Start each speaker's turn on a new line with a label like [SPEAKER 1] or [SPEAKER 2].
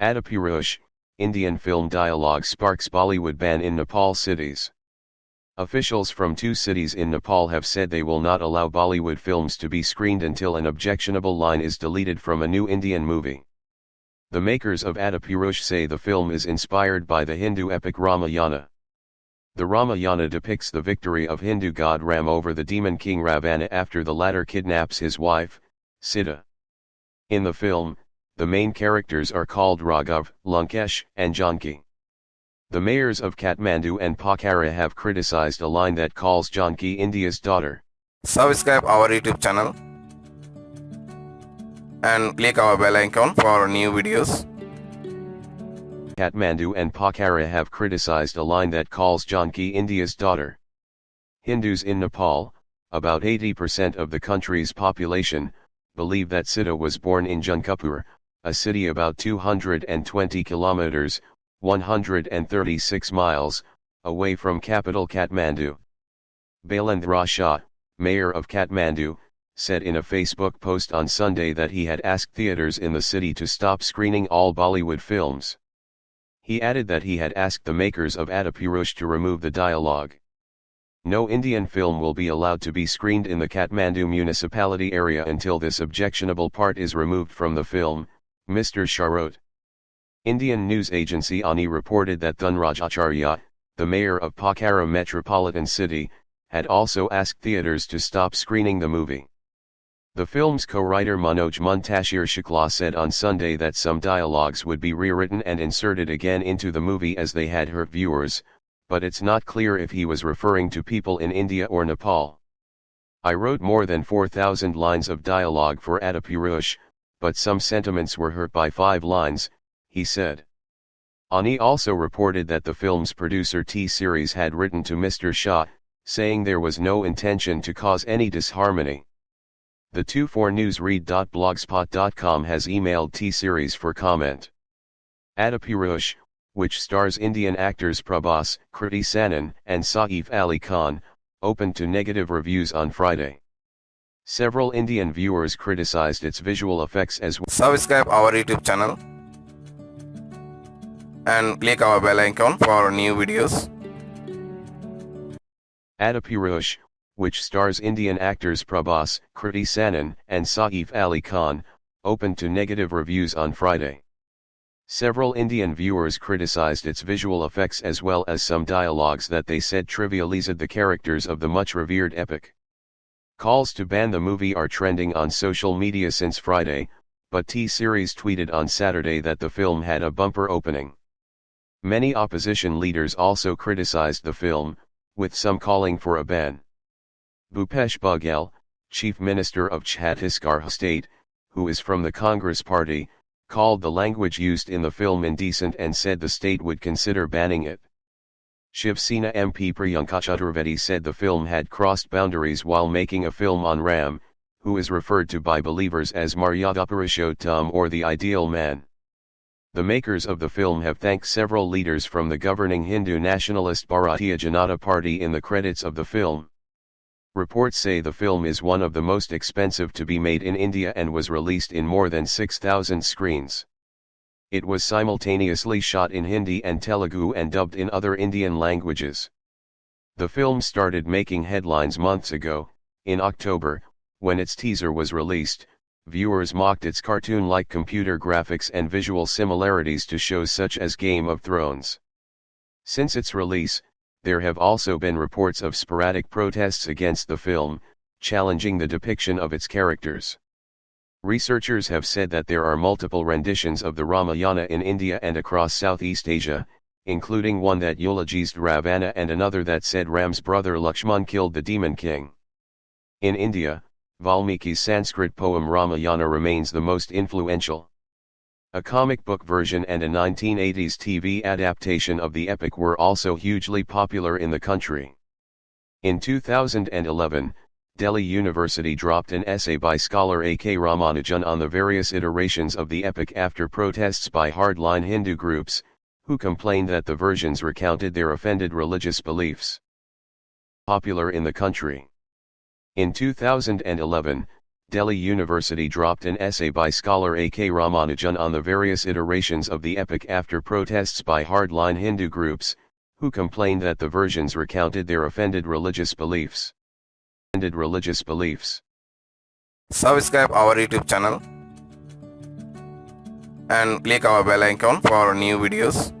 [SPEAKER 1] Adipurush, Indian film dialogue sparks Bollywood ban in Nepal cities. Officials from 2 cities in Nepal have said they will not allow Bollywood films to be screened until an objectionable line is deleted from a new Indian movie. The makers of Adipurush say the film is inspired by the Hindu epic Ramayana. The Ramayana depicts the victory of Hindu god Ram over the demon king Ravana after the latter kidnaps his wife, Sita. In the film, the main characters are called Raghav, Lankesh, and Janki. The mayors of Kathmandu and Pokhara have criticized a line that calls Janki India's daughter.
[SPEAKER 2] Subscribe our YouTube channel and click our bell icon for new videos.
[SPEAKER 1] Kathmandu and Pokhara have criticized a line that calls Janki India's daughter. Hindus in Nepal, about 80% of the country's population, believe that Sita was born in Jankapur, a city about 220 kilometers, 136 miles, away from capital Kathmandu. Bailendra Shah, mayor of Kathmandu, said in a Facebook post on Sunday that he had asked theaters in the city to stop screening all Bollywood films. He added that he had asked the makers of Adipurush to remove the dialogue. No Indian film will be allowed to be screened in the Kathmandu municipality area until this objectionable part is removed from the film, Mr. Shah wrote. Indian news agency ANI reported that Dhanraj Acharya, the mayor of Pokhara metropolitan city, had also asked theaters to stop screening the movie. The film's co-writer Manoj Muntashir Shukla said on Sunday that some dialogues would be rewritten and inserted again into the movie as they had hurt viewers, but it's not clear if he was referring to people in India or Nepal. I wrote more than 4,000 lines of dialogue for Adipurush, but some sentiments were hurt by 5 lines, he said. ANI also reported that the film's producer T-Series had written to Mr. Shah, saying there was no intention to cause any disharmony. The 24newsread.blogspot.com has emailed T-Series for comment. Adipurush, which stars Indian actors Prabhas, Kriti Sanon, and Saif Ali Khan, opened to negative reviews on Friday. Several Indian viewers criticized its visual effects as well.
[SPEAKER 2] Subscribe our YouTube channel and click our bell icon for new videos.
[SPEAKER 1] Adipurush, which stars Indian actors Prabhas, Kriti Sanon, and Saif Ali Khan, opened to negative reviews on Friday. Several Indian viewers criticized its visual effects as well as some dialogues that they said trivialized the characters of the much-revered epic. Calls to ban the movie are trending on social media since Friday, but T-Series tweeted on Saturday that the film had a bumper opening. Many opposition leaders also criticized the film, with some calling for a ban. Bhupesh Baghel, Chief Minister of Chhattisgarh state, who is from the Congress party, called the language used in the film indecent and said the state would consider banning it. Shiv Sena MP Priyanka Chaturvedi said the film had crossed boundaries while making a film on Ram, who is referred to by believers as Maryadapurushottam or the ideal man. The makers of the film have thanked several leaders from the governing Hindu nationalist Bharatiya Janata Party in the credits of the film. Reports say the film is one of the most expensive to be made in India and was released in more than 6,000 screens. It was simultaneously shot in Hindi and Telugu and dubbed in other Indian languages. The film started making headlines months ago. In October, when its teaser was released, viewers mocked its cartoon-like computer graphics and visual similarities to shows such as Game of Thrones. Since its release, there have also been reports of sporadic protests against the film, challenging the depiction of its characters. Researchers have said that there are multiple renditions of the Ramayana in India and across Southeast Asia, including one that eulogized Ravana and another that said Ram's brother Lakshman killed the demon king. In India, Valmiki's Sanskrit poem Ramayana remains the most influential. A comic book version and a 1980s TV adaptation of the epic were also hugely popular in the country. In 2011, Delhi University dropped an essay by scholar A.K. Ramanujan on the various iterations of the epic after protests by hardline Hindu groups, who complained that the versions recounted their offended religious beliefs. Popular in the country. In 2011, Delhi University dropped an essay by scholar A.K. Ramanujan on the various iterations of the epic after protests by hardline Hindu groups, who complained that the versions recounted their offended religious beliefs.
[SPEAKER 2] Subscribe our YouTube channel and click our bell icon for new videos.